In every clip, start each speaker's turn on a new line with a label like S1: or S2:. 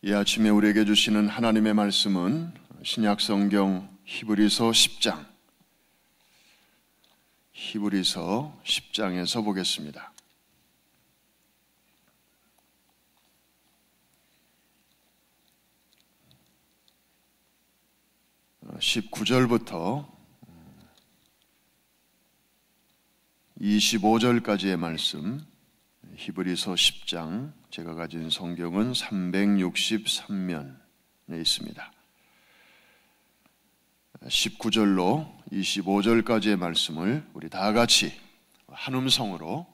S1: 이 아침에 우리에게 주시는 하나님의 말씀은 신약성경 히브리서 10장에서 보겠습니다. 19절부터 25절까지의 말씀, 히브리서 10장, 제가 가진 성경은 363면에 있습니다. 19절로 25절까지의 말씀을 우리 다 같이 한 음성으로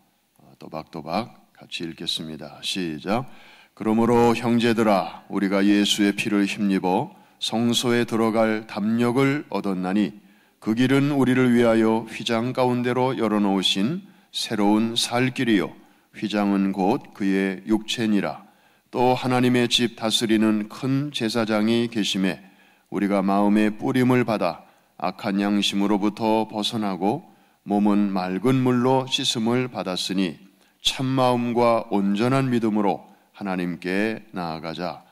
S1: 또박또박 같이 읽겠습니다. 시작. 그러므로 형제들아, 우리가 예수의 피를 힘입어 성소에 들어갈 담력을 얻었나니 그 길은 우리를 위하여 휘장 가운데로 열어놓으신 새로운 살 길이요 휘장은 곧 그의 육체니라. 또 하나님의 집 다스리는 큰 제사장이 계심에 우리가 마음의 뿌림을 받아 악한 양심으로부터 벗어나고 몸은 맑은 물로 씻음을 받았으니 참마음과 온전한 믿음으로 하나님께 나아가자.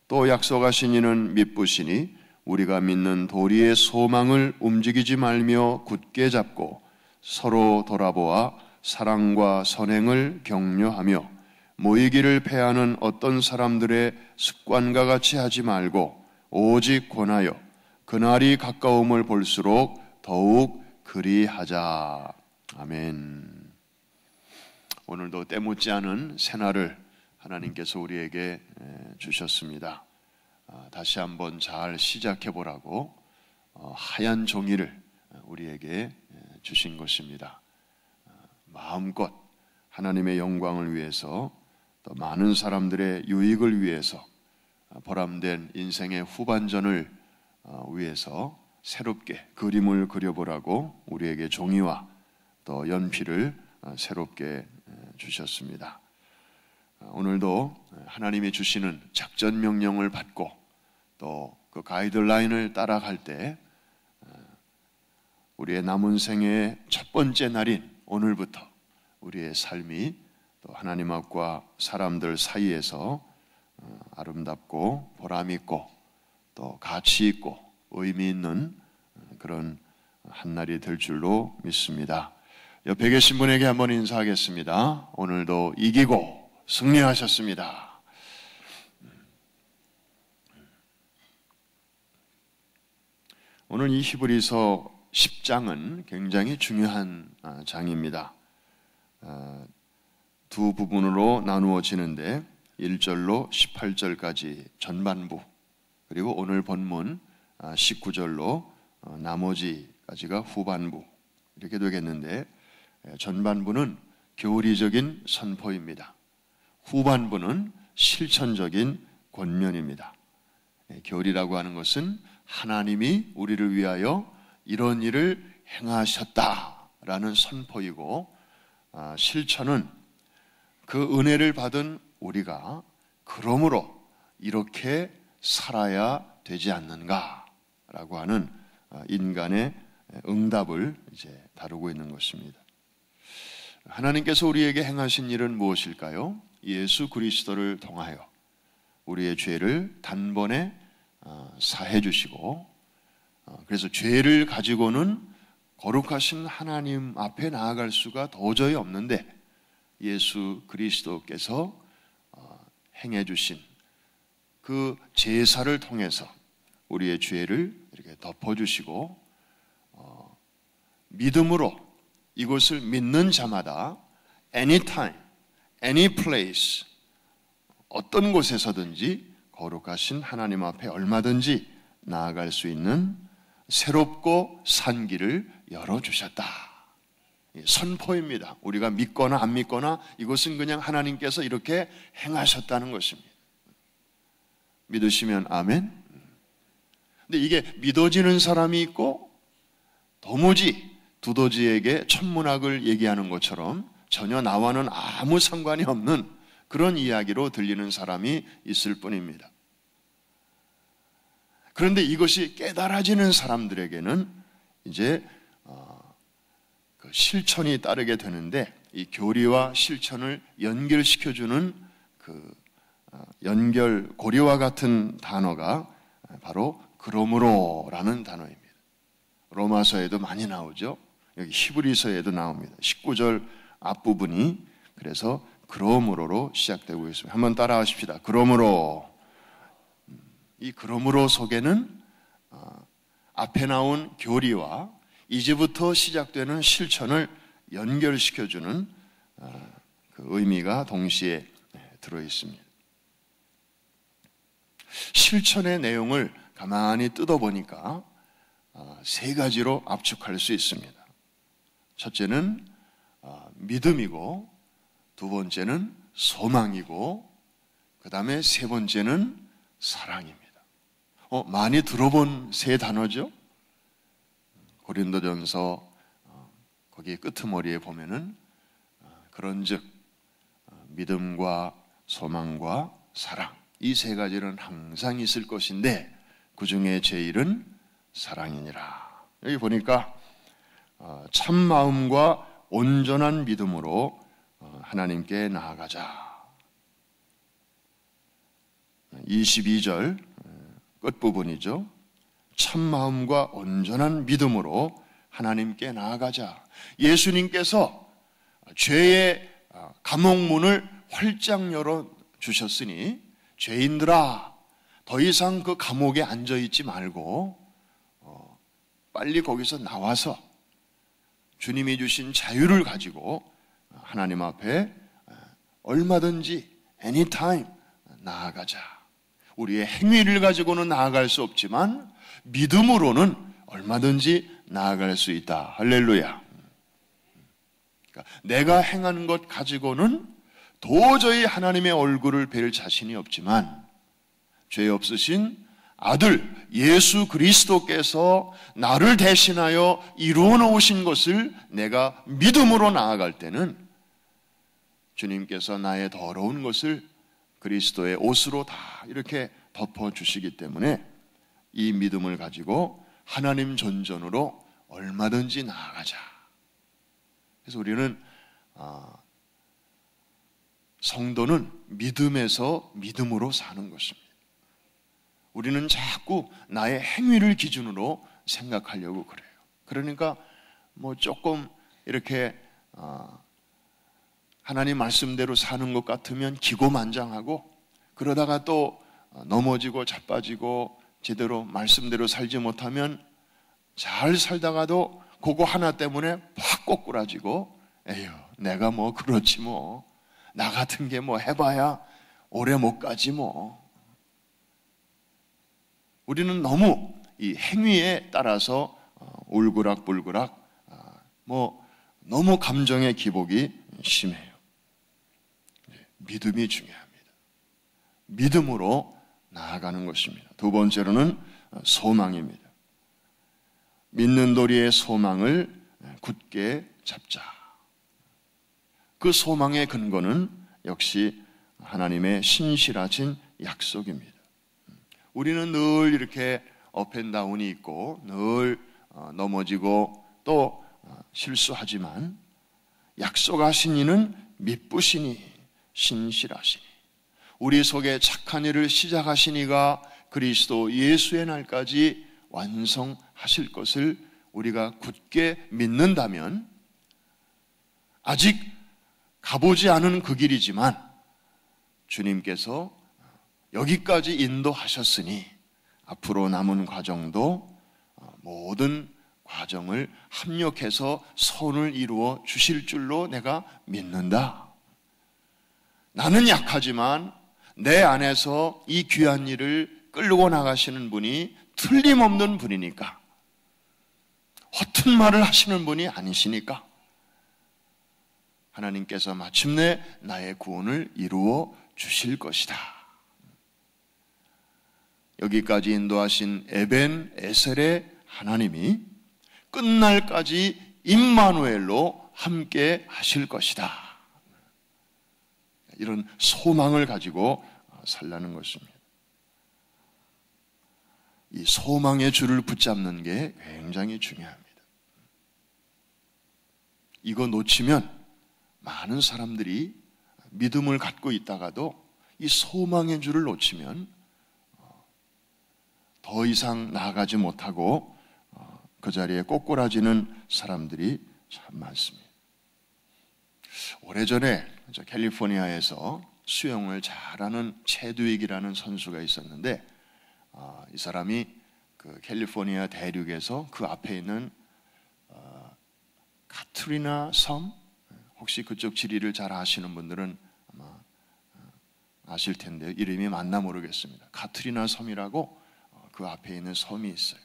S1: 또 약속하신 이는 미쁘시니 우리가 믿는 도리의 소망을 움직이지 말며 굳게 잡고 서로 돌아보아 사랑과 선행을 격려하며 모이기를 패하는 어떤 사람들의 습관과 같이 하지 말고 오직 권하여 그날이 가까움을 볼수록 더욱 그리하자. 아멘. 오늘도 때묻지 않은 새날을 하나님께서 우리에게 주셨습니다. 다시 한번 잘 시작해 보라고 하얀 종이를 우리에게 주신 것입니다. 마음껏 하나님의 영광을 위해서, 또 많은 사람들의 유익을 위해서, 보람된 인생의 후반전을 위해서 새롭게 그림을 그려보라고 우리에게 종이와 또 연필을 새롭게 주셨습니다. 오늘도 하나님이 주시는 작전 명령을 받고 또 그 가이드라인을 따라갈 때 우리의 남은 생애의 첫 번째 날인 오늘부터 우리의 삶이 또 하나님 앞과 사람들 사이에서 아름답고 보람있고 또 가치 있고 의미 있는 그런 한 날이 될 줄로 믿습니다. 옆에 계신 분에게 한번 인사하겠습니다. 오늘도 이기고 승리하셨습니다. 오늘 이 히브리서 10장은 굉장히 중요한 장입니다. 두 부분으로 나누어지는데 1절로 18절까지 전반부, 그리고 오늘 본문 19절로 나머지까지가 후반부, 이렇게 되겠는데 전반부는 교리적인 선포입니다. 후반부는 실천적인 권면입니다. 교리라고 하는 것은 하나님이 우리를 위하여 이런 일을 행하셨다라는 선포이고, 실천은 그 은혜를 받은 우리가 그러므로 이렇게 살아야 되지 않는가라고 하는 인간의 응답을 이제 다루고 있는 것입니다. 하나님께서 우리에게 행하신 일은 무엇일까요? 예수 그리스도를 통하여 우리의 죄를 단번에 사해 주시고, 그래서 죄를 가지고는 거룩하신 하나님 앞에 나아갈 수가 도저히 없는데 예수 그리스도께서 행해 주신 그 제사를 통해서 우리의 죄를 이렇게 덮어주시고, 믿음으로 이것을 믿는 자마다 anytime, any place, 어떤 곳에서든지 거룩하신 하나님 앞에 얼마든지 나아갈 수 있는 새롭고 산 길을 열어주셨다. 선포입니다. 우리가 믿거나 안 믿거나 이것은 그냥 하나님께서 이렇게 행하셨다는 것입니다. 믿으시면 아멘. 근데 이게 믿어지는 사람이 있고 도무지 두더지에게 천문학을 얘기하는 것처럼 전혀 나와는 아무 상관이 없는 그런 이야기로 들리는 사람이 있을 뿐입니다. 그런데 이것이 깨달아지는 사람들에게는 이제 그 실천이 따르게 되는데, 이 교리와 실천을 연결시켜주는 그 연결 고리와 같은 단어가 바로 그러므로라는 단어입니다. 로마서에도 많이 나오죠. 여기 히브리서에도 나옵니다. 19절 앞부분이 그래서 그러므로로 시작되고 있습니다. 한번 따라 하십시다. 그러므로. 이 그러므로 속에는 앞에 나온 교리와 이제부터 시작되는 실천을 연결시켜주는 그 의미가 동시에 들어 있습니다. 실천의 내용을 가만히 뜯어보니까 세 가지로 압축할 수 있습니다. 첫째는 믿음이고, 두 번째는 소망이고, 그 다음에 세 번째는 사랑입니다. 많이 들어본 세 단어죠? 고린도전서 거기 끄트머리에 보면은 그런즉 믿음과 소망과 사랑, 이 세 가지는 항상 있을 것인데 그 중에 제일은 사랑이니라. 여기 보니까 참 마음과 온전한 믿음으로 하나님께 나아가자. 22절 끝부분이죠. 참 마음과 온전한 믿음으로 하나님께 나아가자. 예수님께서 죄의 감옥문을 활짝 열어 주셨으니 죄인들아, 더 이상 그 감옥에 앉아 있지 말고 빨리 거기서 나와서 주님이 주신 자유를 가지고 하나님 앞에 얼마든지 anytime 나아가자. 우리의 행위를 가지고는 나아갈 수 없지만 믿음으로는 얼마든지 나아갈 수 있다. 할렐루야. 그러니까 내가 행하는 것 가지고는 도저히 하나님의 얼굴을 뵐 자신이 없지만 죄 없으신 아들 예수 그리스도께서 나를 대신하여 이루어 놓으신 것을 내가 믿음으로 나아갈 때는 주님께서 나의 더러운 것을 그리스도의 옷으로 다 이렇게 덮어주시기 때문에 이 믿음을 가지고 하나님 전전으로 얼마든지 나아가자. 그래서 우리는 성도는 믿음에서 믿음으로 사는 것입니다. 우리는 자꾸 나의 행위를 기준으로 생각하려고 그래요. 그러니까 조금 이렇게 하나님 말씀대로 사는 것 같으면 기고만장하고, 그러다가 또 넘어지고 자빠지고 제대로 말씀대로 살지 못하면 잘 살다가도 그거 하나 때문에 팍 꼬꾸라지고, 에휴 내가 그렇지 나 같은 게 해봐야 오래 못 가지 우리는 너무 이 행위에 따라서 울그락불그락 너무 감정의 기복이 심해요. 믿음이 중요합니다. 믿음으로 나아가는 것입니다. 두 번째로는 소망입니다. 믿는 도리의 소망을 굳게 잡자. 그 소망의 근거는 역시 하나님의 신실하신 약속입니다. 우리는 늘 이렇게 업앤다운이 있고 늘 넘어지고 또 실수하지만 약속하신 이는 미쁘시니 신실하시니 우리 속에 착한 일을 시작하신 이가 그리스도 예수의 날까지 완성하실 것을 우리가 굳게 믿는다면 아직 가보지 않은 그 길이지만 주님께서 여기까지 인도하셨으니 앞으로 남은 과정도 모든 과정을 합력해서 선을 이루어 주실 줄로 내가 믿는다. 나는 약하지만 내 안에서 이 귀한 일을 끌고 나가시는 분이 틀림없는 분이니까, 허튼 말을 하시는 분이 아니시니까 하나님께서 마침내 나의 구원을 이루어 주실 것이다. 여기까지 인도하신 에벤 에셀의 하나님이 끝날까지 임마누엘로 함께 하실 것이다. 이런 소망을 가지고 살라는 것입니다. 이 소망의 줄을 붙잡는 게 굉장히 중요합니다. 이거 놓치면 많은 사람들이 믿음을 갖고 있다가도 이 소망의 줄을 놓치면 더 이상 나아가지 못하고 그 자리에 꼬꾸라지는 사람들이 참 많습니다. 오래전에 캘리포니아에서 수영을 잘하는 체드윅이라는 선수가 있었는데, 이 사람이 그 캘리포니아 대륙에서 그 앞에 있는 카트리나 섬, 혹시 그쪽 지리를 잘 아시는 분들은 아마 아실 텐데요. 이름이 맞나 모르겠습니다. 카트리나 섬이라고 그 앞에 있는 섬이 있어요.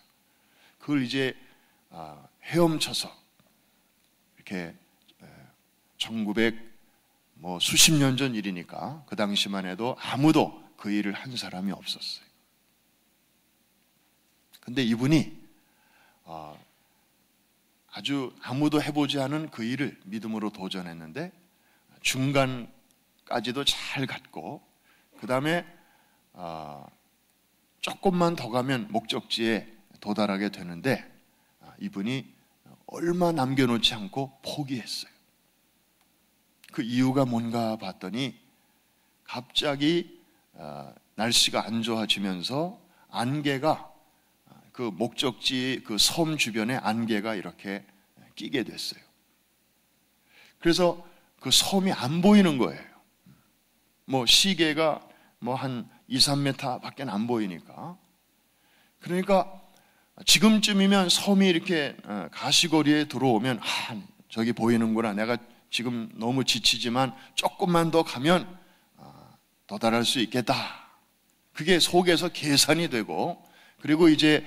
S1: 그걸 이제 헤엄쳐서 이렇게 1900 수십 년 전 일이니까 그 당시만 해도 아무도 그 일을 한 사람이 없었어요. 근데 이분이 아주 아무도 해보지 않은 그 일을 믿음으로 도전했는데 중간까지도 잘 갔고, 그 다음에 조금만 더 가면 목적지에 도달하게 되는데 이분이 얼마 남겨놓지 않고 포기했어요. 그 이유가 뭔가 봤더니 갑자기 날씨가 안 좋아지면서 안개가 그 목적지 그 섬 주변에 안개가 이렇게 끼게 됐어요. 그래서 그 섬이 안 보이는 거예요. 시계가 한 2, 3m 밖에 안 보이니까. 그러니까 지금쯤이면 섬이 이렇게 가시거리에 들어오면 저기 보이는구나, 내가 지금 너무 지치지만 조금만 더 가면 도달할 수 있겠다. 그게 속에서 계산이 되고, 그리고 이제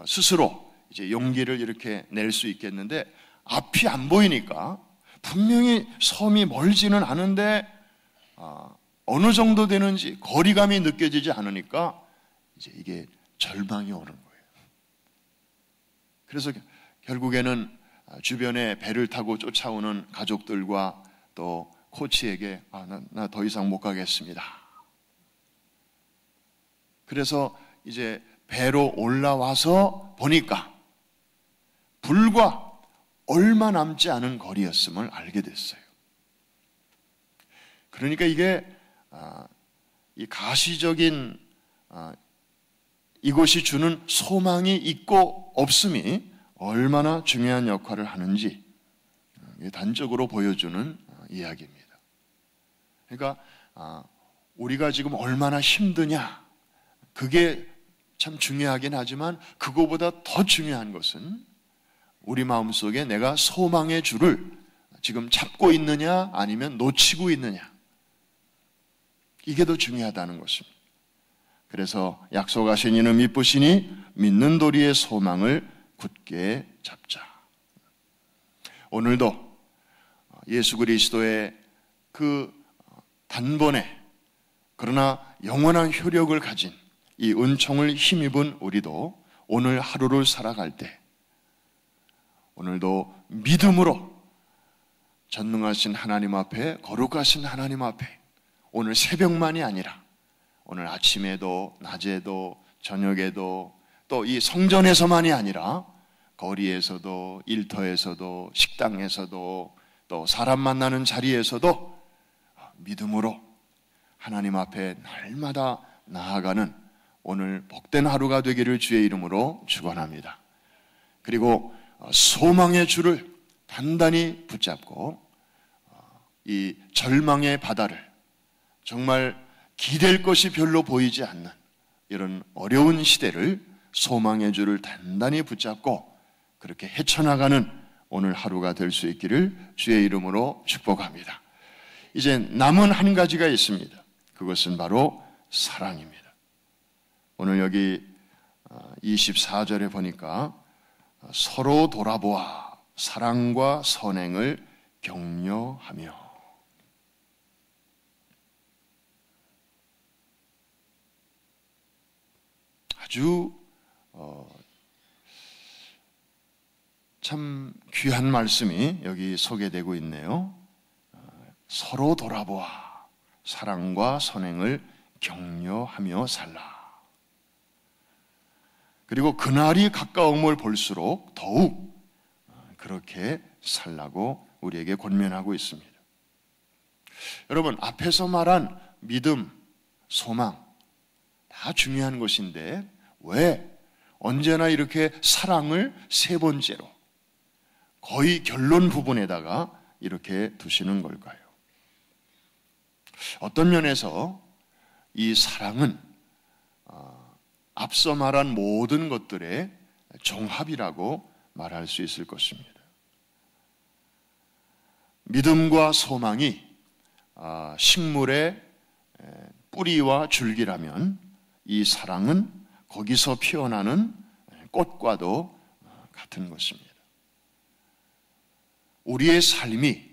S1: 스스로 이제 용기를 이렇게 낼 수 있겠는데, 앞이 안 보이니까 분명히 섬이 멀지는 않은데 어느 정도 되는지 거리감이 느껴지지 않으니까 이제 이게 절망이 오는 거예요. 그래서 결국에는 주변에 배를 타고 쫓아오는 가족들과 또 코치에게 나 더 이상 못 가겠습니다. 그래서 이제 배로 올라와서 보니까 불과 얼마 남지 않은 거리였음을 알게 됐어요. 그러니까 이게 이 가시적인 이곳이 주는 소망이 있고 없음이 얼마나 중요한 역할을 하는지 단적으로 보여주는 이야기입니다. 그러니까 우리가 지금 얼마나 힘드냐, 그게 참 중요하긴 하지만 그거보다 더 중요한 것은 우리 마음속에 내가 소망의 줄을 지금 잡고 있느냐 아니면 놓치고 있느냐, 이게 더 중요하다는 것입니다. 그래서 약속하신 이는 믿으시니 믿는 도리의 소망을 굳게 잡자. 오늘도 예수 그리스도의 그 단번에 그러나 영원한 효력을 가진 이 은총을 힘입은 우리도 오늘 하루를 살아갈 때 오늘도 믿음으로 전능하신 하나님 앞에, 거룩하신 하나님 앞에, 오늘 새벽만이 아니라 오늘 아침에도 낮에도 저녁에도 또 이 성전에서만이 아니라 거리에서도 일터에서도 식당에서도 또 사람 만나는 자리에서도 믿음으로 하나님 앞에 날마다 나아가는 오늘 복된 하루가 되기를 주의 이름으로 축원합니다. 그리고 소망의 줄을 단단히 붙잡고 이 절망의 바다를, 정말 기댈 것이 별로 보이지 않는 이런 어려운 시대를 소망의 줄을 단단히 붙잡고 그렇게 헤쳐나가는 오늘 하루가 될 수 있기를 주의 이름으로 축복합니다. 이제 남은 한 가지가 있습니다. 그것은 바로 사랑입니다. 오늘 여기 24절에 보니까 서로 돌아보아 사랑과 선행을 격려하며, 아주 참 귀한 말씀이 여기 소개되고 있네요. 서로 돌아보아 사랑과 선행을 격려하며 살라. 그리고 그날이 가까움을 볼수록 더욱 그렇게 살라고 우리에게 권면하고 있습니다. 여러분, 앞에서 말한 믿음, 소망 다 중요한 것인데 왜 언제나 이렇게 사랑을 세 번째로 거의 결론 부분에다가 이렇게 두시는 걸까요? 어떤 면에서 이 사랑은 앞서 말한 모든 것들의 종합이라고 말할 수 있을 것입니다. 믿음과 소망이 식물의 뿌리와 줄기라면 이 사랑은 거기서 피어나는 꽃과도 같은 것입니다. 우리의 삶이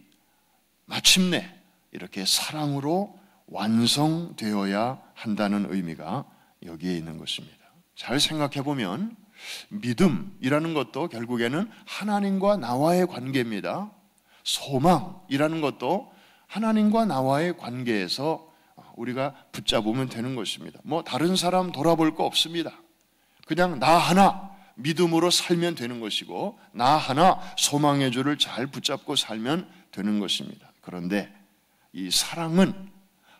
S1: 마침내 이렇게 사랑으로 완성되어야 한다는 의미가 여기에 있는 것입니다. 잘 생각해 보면 믿음이라는 것도 결국에는 하나님과 나와의 관계입니다. 소망이라는 것도 하나님과 나와의 관계에서 우리가 붙잡으면 되는 것입니다. 다른 사람 돌아볼 거 없습니다. 그냥 나 하나 믿음으로 살면 되는 것이고 나 하나 소망의 줄을 잘 붙잡고 살면 되는 것입니다. 그런데 이 사랑은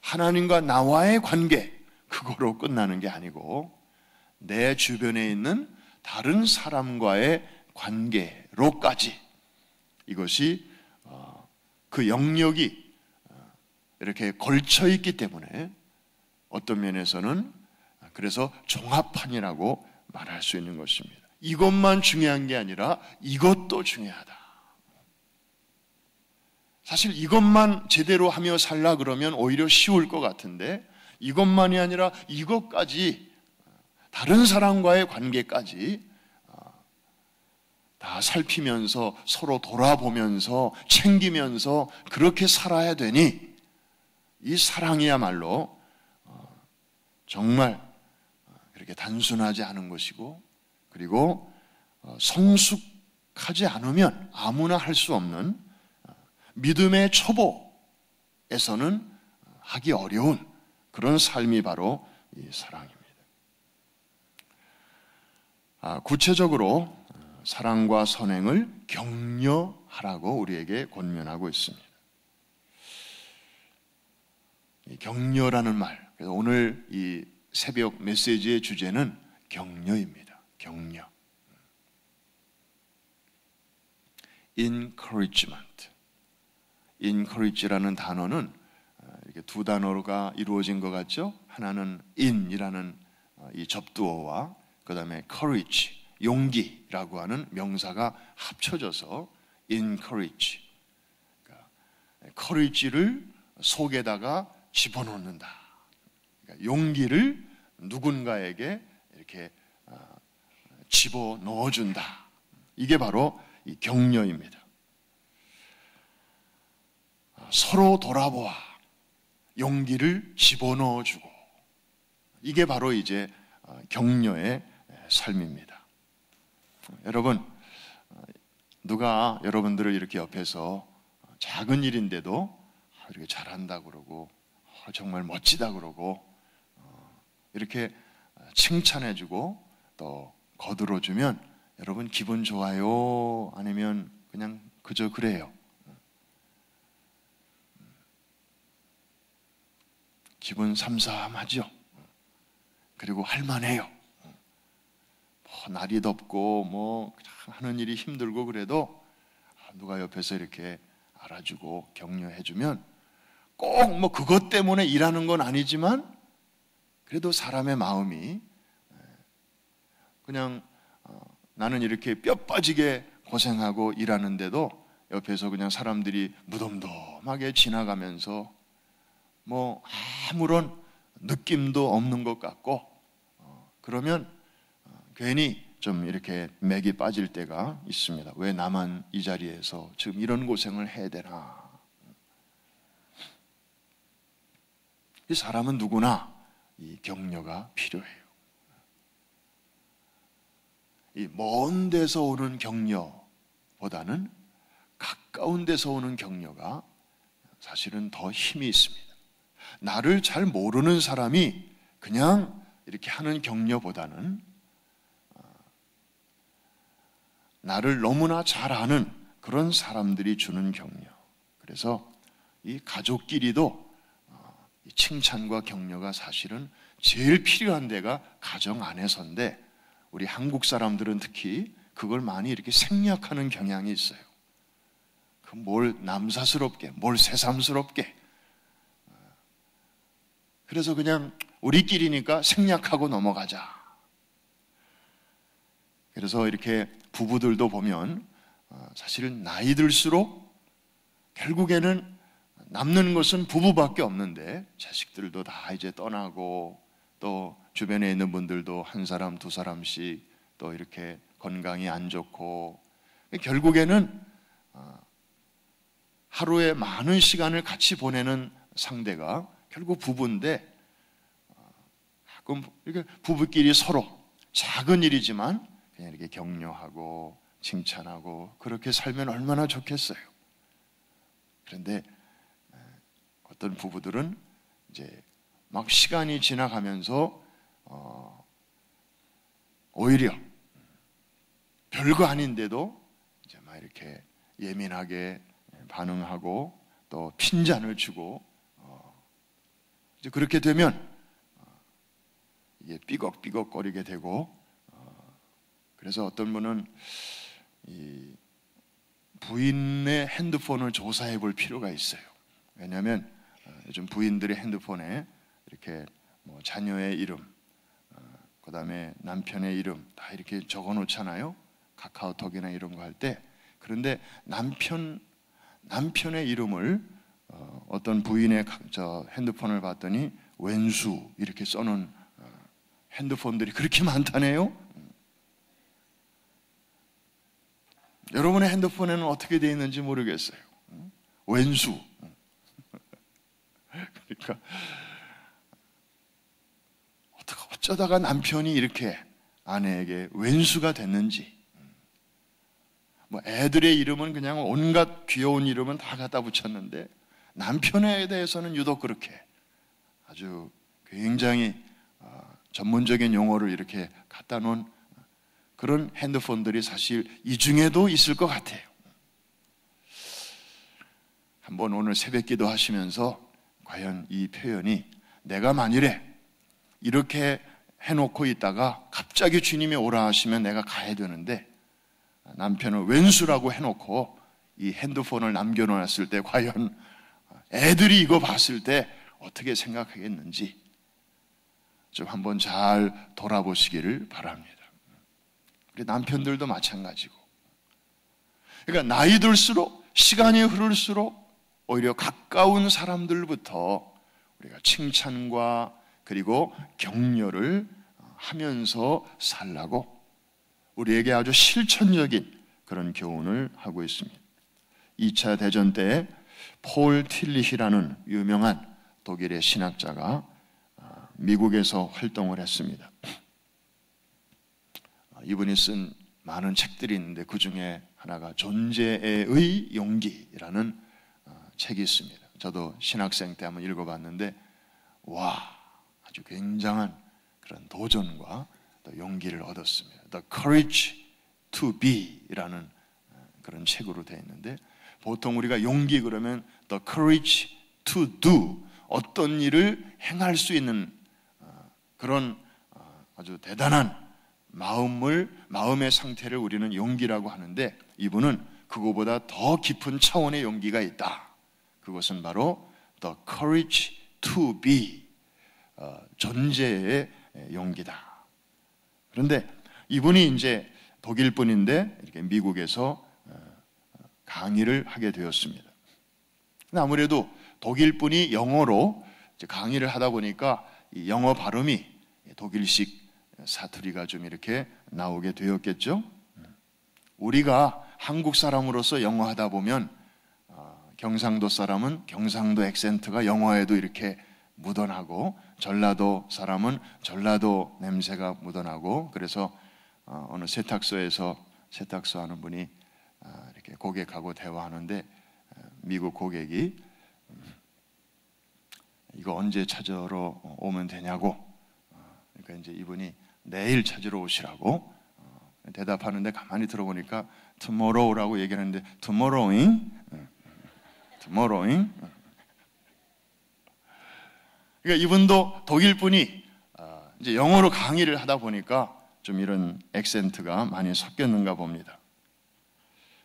S1: 하나님과 나와의 관계, 그거로 끝나는 게 아니고 내 주변에 있는 다른 사람과의 관계로까지 이것이 그 영역이 이렇게 걸쳐 있기 때문에 어떤 면에서는 그래서 종합판이라고 말할 수 있는 것입니다. 이것만 중요한 게 아니라 이것도 중요하다. 사실 이것만 제대로 하며 살라 그러면 오히려 쉬울 것 같은데 이것만이 아니라 이것까지 다른 사람과의 관계까지 다 살피면서 서로 돌아보면서 챙기면서 그렇게 살아야 되니 이 사랑이야말로 정말 그렇게 단순하지 않은 것이고 그리고 성숙하지 않으면 아무나 할 수 없는 믿음의 초보에서는 하기 어려운 그런 삶이 바로 이 사랑입니다. 구체적으로 사랑과 선행을 격려하라고 우리에게 권면하고 있습니다. 이 격려라는 말, 그래서 오늘 이 새벽 메시지의 주제는 격려입니다. 격려. encouragement. encourage라는 단어는 이렇게 두 단어가 이루어진 것 같죠? 하나는 in이라는 이 접두어와 그 다음에 courage, 용기라고 하는 명사가 합쳐져서 encourage. 그러니까 courage를 속에다가 집어넣는다. 그러니까 용기를 누군가에게 이렇게 집어넣어준다. 이게 바로 이 격려입니다. 서로 돌아보아 용기를 집어넣어주고 이게 바로 이제 격려의 삶입니다. 여러분, 누가 여러분들을 이렇게 옆에서 작은 일인데도 이렇게 잘한다 그러고 정말 멋지다 그러고 이렇게 칭찬해주고 또 거들어주면 여러분 기분 좋아요? 아니면 그냥 그저 그래요? 기분 삼삼하죠? 그리고 할만해요. 날이 덥고 하는 일이 힘들고 그래도 누가 옆에서 이렇게 알아주고 격려해주면 꼭 그것 때문에 일하는 건 아니지만 그래도 사람의 마음이 그냥 나는 이렇게 뼈 빠지게 고생하고 일하는데도 옆에서 그냥 사람들이 무덤덤하게 지나가면서 아무런 느낌도 없는 것 같고 그러면 괜히 좀 이렇게 맥이 빠질 때가 있습니다. 왜 나만 이 자리에서 지금 이런 고생을 해야 되나? 이 사람은 누구나 이 격려가 필요해요. 이 먼 데서 오는 격려보다는 가까운 데서 오는 격려가 사실은 더 힘이 있습니다. 나를 잘 모르는 사람이 그냥 이렇게 하는 격려보다는 나를 너무나 잘 아는 그런 사람들이 주는 격려. 그래서 이 가족끼리도 칭찬과 격려가 사실은 제일 필요한 데가 가정 안에서인데, 우리 한국 사람들은 특히 그걸 많이 이렇게 생략하는 경향이 있어요. 뭘 남사스럽게, 뭘 새삼스럽게. 그래서 그냥 우리끼리니까 생략하고 넘어가자. 그래서 이렇게 부부들도 보면 사실 나이 들수록 결국에는 남는 것은 부부밖에 없는데, 자식들도 다 이제 떠나고 또 주변에 있는 분들도 한 사람 두 사람씩 또 이렇게 건강이 안 좋고, 결국에는 하루에 많은 시간을 같이 보내는 상대가 결국 부부인데, 가끔 이렇게 부부끼리 서로 작은 일이지만 그냥 이렇게 격려하고 칭찬하고 그렇게 살면 얼마나 좋겠어요. 그런데 어떤 부부들은 이제 막 시간이 지나가면서 오히려 별거 아닌데도 이제 막 이렇게 예민하게 반응하고 또 핀잔을 주고, 이제 그렇게 되면 이게 삐걱삐걱거리게 되고, 그래서 어떤 분은 이 부인의 핸드폰을 조사해 볼 필요가 있어요. 왜냐하면 요즘 부인들의 핸드폰에 이렇게 뭐 자녀의 이름, 그 다음에 남편의 이름 다 이렇게 적어 놓잖아요. 카카오톡이나 이런 거 할 때. 그런데 남편의 이름을 어떤 부인의 핸드폰을 봤더니 왼수 이렇게 써놓은 핸드폰들이 그렇게 많다네요. 여러분의 핸드폰에는 어떻게 되어 있는지 모르겠어요. 왼수. 그러니까 어쩌다가 남편이 이렇게 아내에게 왼수가 됐는지, 뭐 애들의 이름은 그냥 온갖 귀여운 이름은 다 갖다 붙였는데 남편에 대해서는 유독 그렇게 아주 굉장히 전문적인 용어를 이렇게 갖다 놓은 그런 핸드폰들이 사실 이 중에도 있을 것 같아요. 한번 오늘 새벽기도 하시면서 과연 이 표현이 내가 만일에 이렇게 해놓고 있다가 갑자기 주님이 오라 하시면 내가 가야 되는데 남편을 왼수라고 해놓고 이 핸드폰을 남겨놓았을 때 과연 애들이 이거 봤을 때 어떻게 생각하겠는지 좀 한번 잘 돌아보시기를 바랍니다. 우리 남편들도 마찬가지고, 그러니까 나이 들수록 시간이 흐를수록 오히려 가까운 사람들부터 우리가 칭찬과 그리고 격려를 하면서 살라고 우리에게 아주 실천적인 그런 교훈을 하고 있습니다. 2차 대전 때 폴 틸리히라는 유명한 독일의 신학자가 미국에서 활동을 했습니다. 이분이 쓴 많은 책들이 있는데 그 중에 하나가 존재의 용기라는 책이 있습니다. 저도 신학생 때 한번 읽어봤는데 아주 굉장한 그런 도전과 또 용기를 얻었습니다. The Courage to Be라는 그런 책으로 되어 있는데, 보통 우리가 용기 그러면 The Courage to Do, 어떤 일을 행할 수 있는 그런 아주 대단한 마음의 상태를 우리는 용기라고 하는데, 이분은 그거보다 더 깊은 차원의 용기가 있다. 그것은 바로 The Courage to Be, 존재의 용기다. 그런데 이분이 이제 독일 분인데 이렇게 미국에서 강의를 하게 되었습니다. 아무래도 독일 분이 영어로 강의를 하다 보니까 이 영어 발음이 독일식 사투리가 좀 이렇게 나오게 되었겠죠. 우리가 한국 사람으로서 영어 하다 보면 경상도 사람은 경상도 액센트가 영어에도 이렇게 묻어나고, 전라도 사람은 전라도 냄새가 묻어나고, 그래서 어느 세탁소에서 세탁소 하는 분이 이렇게 고객하고 대화하는데 미국 고객이 이거 언제 찾으러 오면 되냐고, 그러니까 이제 이분이 내일 찾으러 오시라고 대답하는데 가만히 들어보니까 tomorrow라고 얘기하는데 tomorrowing. 그러니까 이분도 독일 분이 이제 영어로 강의를 하다 보니까 좀 이런 액센트가 많이 섞였는가 봅니다.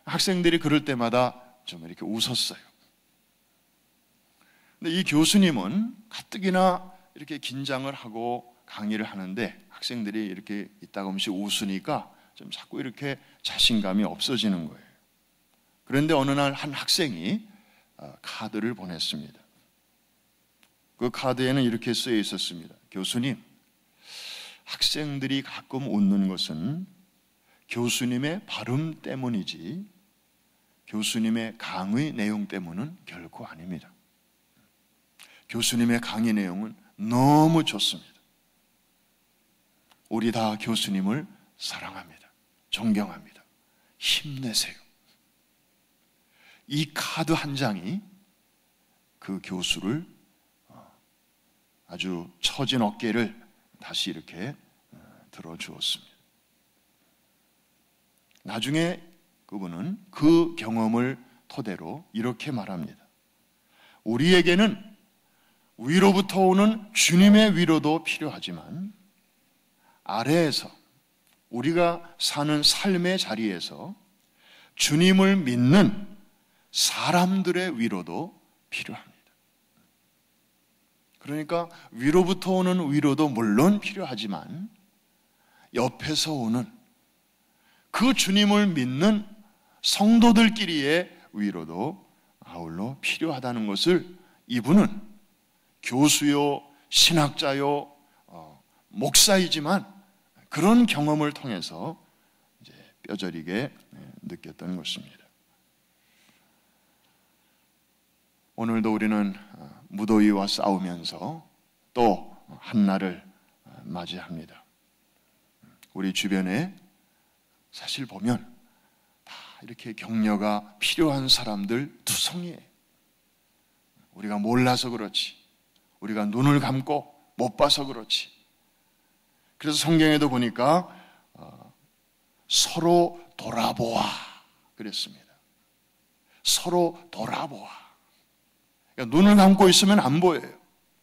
S1: 학생들이 그럴 때마다 좀 이렇게 웃었어요. 근데 이 교수님은 가뜩이나 이렇게 긴장을 하고 강의를 하는데 학생들이 이렇게 이따금씩 웃으니까 좀 자꾸 이렇게 자신감이 없어지는 거예요. 그런데 어느 날 한 학생이 카드를 보냈습니다. 그 카드에는 이렇게 쓰여 있었습니다. 교수님, 학생들이 가끔 웃는 것은 교수님의 발음 때문이지 교수님의 강의 내용 때문은 결코 아닙니다. 교수님의 강의 내용은 너무 좋습니다. 우리 다 교수님을 사랑합니다. 존경합니다. 힘내세요. 이 카드 한 장이 그 교수를 아주 처진 어깨를 다시 이렇게 들어주었습니다. 나중에 그분은 그 경험을 토대로 이렇게 말합니다. 우리에게는 위로부터 오는 주님의 위로도 필요하지만 아래에서 우리가 사는 삶의 자리에서 주님을 믿는 사람들의 위로도 필요합니다. 그러니까 위로부터 오는 위로도 물론 필요하지만 옆에서 오는 그 주님을 믿는 성도들끼리의 위로도 아울러 필요하다는 것을 이분은 교수요, 신학자요, 목사이지만 그런 경험을 통해서 이제 뼈저리게 느꼈던 것입니다. 오늘도 우리는 무더위와 싸우면서 또 한날을 맞이합니다. 우리 주변에 사실 보면 다 이렇게 격려가 필요한 사람들 투성이에요. 우리가 몰라서 그렇지, 우리가 눈을 감고 못 봐서 그렇지. 그래서 성경에도 보니까 서로 돌아보아 그랬습니다. 서로 돌아보아. 그러니까 눈을 감고 있으면 안 보여요.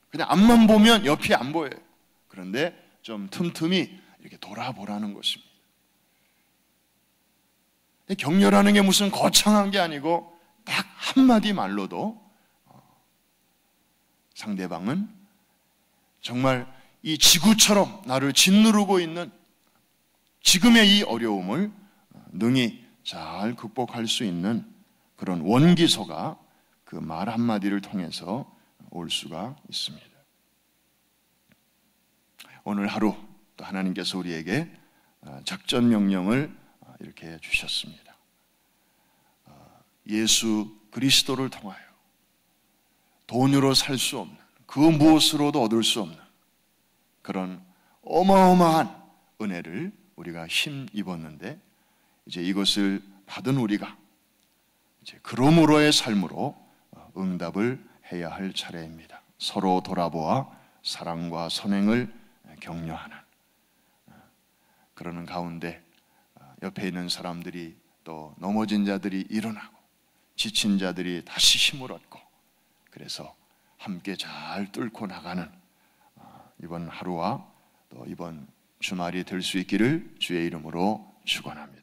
S1: 그냥 앞만 보면 옆이 안 보여요. 그런데 좀 틈틈이 이렇게 돌아보라는 것입니다. 격려라는 게 무슨 거창한 게 아니고 딱 한마디 말로도 상대방은 정말 이 지구처럼 나를 짓누르고 있는 지금의 이 어려움을 능히 잘 극복할 수 있는 그런 원기소가 그 말 한마디를 통해서 올 수가 있습니다. 오늘 하루 또 하나님께서 우리에게 작전 명령을 이렇게 주셨습니다. 예수 그리스도를 통하여 돈으로 살 수 없는 그 무엇으로도 얻을 수 없는 그런 어마어마한 은혜를 우리가 힘입었는데 이제 이것을 받은 우리가 이제 그러므로의 삶으로 응답을 해야 할 차례입니다. 서로 돌아보아 사랑과 선행을 격려하는 그러는 가운데 옆에 있는 사람들이 또 넘어진 자들이 일어나고 지친 자들이 다시 힘을 얻고 그래서 함께 잘 뚫고 나가는 이번 하루와 또 이번 주말이 될 수 있기를 주의 이름으로 축원합니다.